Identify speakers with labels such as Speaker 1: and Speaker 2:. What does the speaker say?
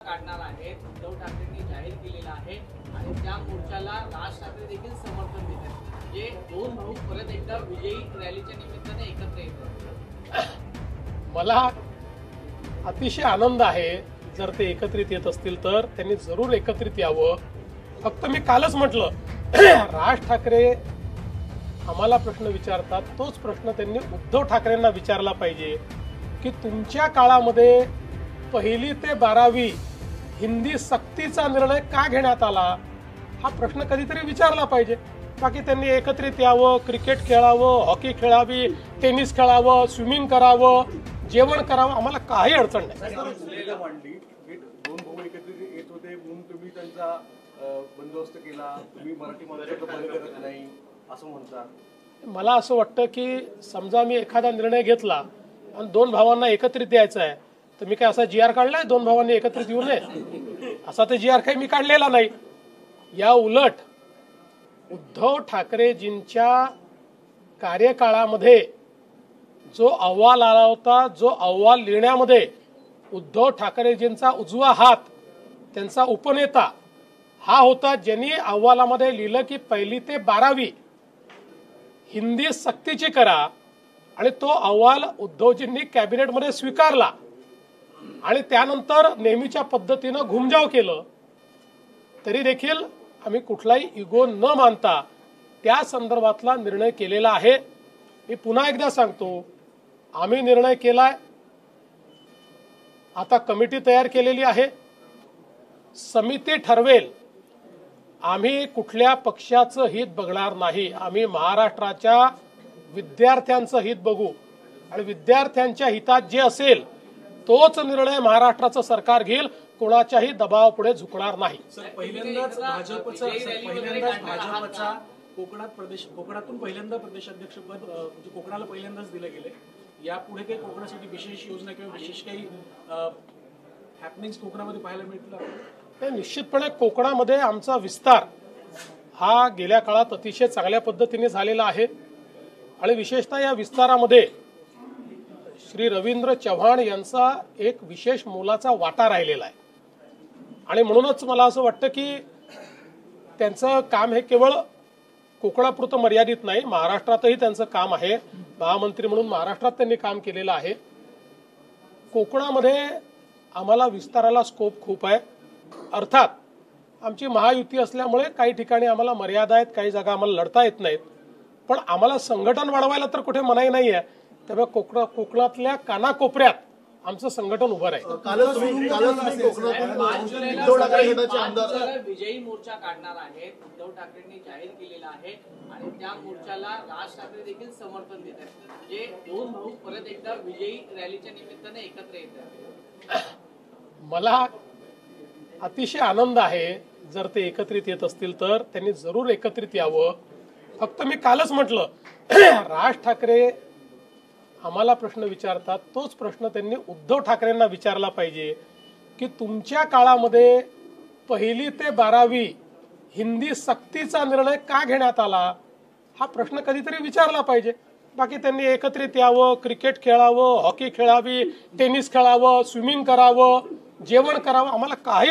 Speaker 1: काढणार आहेत उद्धव ठाकरेंनी जाहीर केलेला आहे आणि त्या मोर्चाला राज ठाकरे देखील समर्थन देत आहेत। जे दोन भाऊ परत एकदा विजयी रॅलीच्या निमित्ताने एकत्र येतात।
Speaker 2: मला अतिशय आनंद आहे जर ते एकत्रित येत असतील तर त्यांनी जरूर एकत्रित यावं। फक्त मी कालच म्हटलं राज ठाकरे आम्हाला प्रश्न विचारतात तोच प्रश्न त्यांनी उद्धव ठाकरेंना विचारला पाहिजे की तुमच्या काळामध्ये 1ली ते 12वी हिंदी सक्तीचा निर्णय का घेण्यात आला हा प्रश्न कधीतरी विचारला पाहिजे। बाकी त्यांनी एकत्रित यावं, क्रिकेट खेळावं, हॉकी खेळावी, टेनिस खेळावं, स्विमिंग करावं, जेवण करावं, आम्हाला काही अडचण नाही।
Speaker 3: दोन भाऊ एकत्रित येत होते म्हणून तुम्ही त्यांचा बंदोबस्त केला, तुम्ही मराठी माध्यमात बंद करत नाही असं म्हणतात।
Speaker 2: मला असं वाटतं की समजा मी एखादा निर्णय घेतला आणि दोन भावांना एकत्रित यायचं आहे तर मी काय असा जी आर काढलाय दोन भावांनी एकत्रित येऊ नये असा ते जी आर काही मी काढलेला नाही। या उलट उद्धव ठाकरेजींच्या कार्यकाळामध्ये जो अहवाल आला होता, जो अहवाल लिहिण्यामध्ये उद्धव ठाकरेजींचा उजवा हात त्यांचा उपनेता हा होता ज्यांनी अहवालामध्ये लिहिलं की 1ली ते 12वी हिंदी सक्तीची करा आणि तो अहवाल उद्धवजींनी कॅबिनेटमध्ये स्वीकारला आणि त्यानंतर नेहमीच्या पद्धतीनं घुमजाव केलं तरी देखील आम्ही कुठलाही इगो न मानता त्या संदर्भातला निर्णय केलेला आहे। मी पुन्हा एकदा सांगतो आम्ही निर्णय केलाय, आता कमिटी तयार केलेली आहे, समिती ठरवेल। आम्ही कुठल्या पक्षाचं हित बघणार नाही, आम्ही महाराष्ट्राच्या विद्यार्थ्यांचं हित बघू आणि विद्यार्थ्यांच्या हितात जे असेल तोच निर्णय महाराष्ट्राचं सरकार घेईल, कोणाच्याही दबावापुढे झुकणार नाही।
Speaker 4: पहिल्यांदाच भाजपचा कोकणातून पहिल्यांदा प्रदेशाध्यक्षपद म्हणजे कोकणाला पहिल्यांदाच दिलं गेले। यापुढे काही कोकणासाठी विशेष योजना किंवा विशेष काही हॅपनिंग्स कोकणामध्ये पाहायला मिळतील?
Speaker 2: निश्चितपणे कोकणामध्ये आमचा विस्तार हा गेल्या काळात अतिशय चांगल्या पद्धतीने झालेला आहे आणि विशेषतः या विस्तारामध्ये श्री रवींद्र चव्हाण यांचा एक विशेष मोलाचा वाटा राहिलेला आहे आणि म्हणूनच मला असं वाटतं की त्यांचं काम हे केवळ कोकणापुरतं मर्यादित नाही, महाराष्ट्रातही त्यांचं काम आहे। महामंत्री म्हणून महाराष्ट्रात त्यांनी काम केलेलं आहे। कोकणामध्ये आम्हाला विस्ताराला स्कोप खूप आहे। अर्थात आमची महायुती असल्यामुळे काही ठिकाणी आम्हाला मर्यादा आहेत, काही जागा आम्हाला लढता येत नाहीत, पण आम्हाला संघटन वाढवायला तर कुठे मनाई नाही आहे। त्यामुळे कोकणातल्या कानाकोपऱ्यात आमचं संघटन उभं आहे।
Speaker 1: विजयी मोर्चा काढणार आहेत उद्धव ठाकरेंनी जाहीर केलेला आहे आणि त्या मोर्चाला राज ठाकरे देखील समर्थन देत आहेत। जे दोन भाऊ परत एकदा विजयी रॅलीच्या निमित्ताने एकत्र येतात।
Speaker 2: मला अतिशय आनंद आहे जर ते एकत्रित येत असतील तर त्यांनी जरूर एकत्रित यावं। फक्त मी कालच म्हटलं राज ठाकरे आम्हाला प्रश्न विचारतात तोच प्रश्न त्यांनी उद्धव ठाकरेंना विचारला पाहिजे की तुमच्या काळामध्ये 1ली ते 12वी हिंदी सक्तीचा निर्णय का घेण्यात आला हा प्रश्न कधीतरी विचारला पाहिजे। बाकी त्यांनी एकत्रित यावं, क्रिकेट खेळावं, हॉकी खेळावी, टेनिस खेळावं, स्विमिंग करावं, जेवण करावं, आम्हाला काही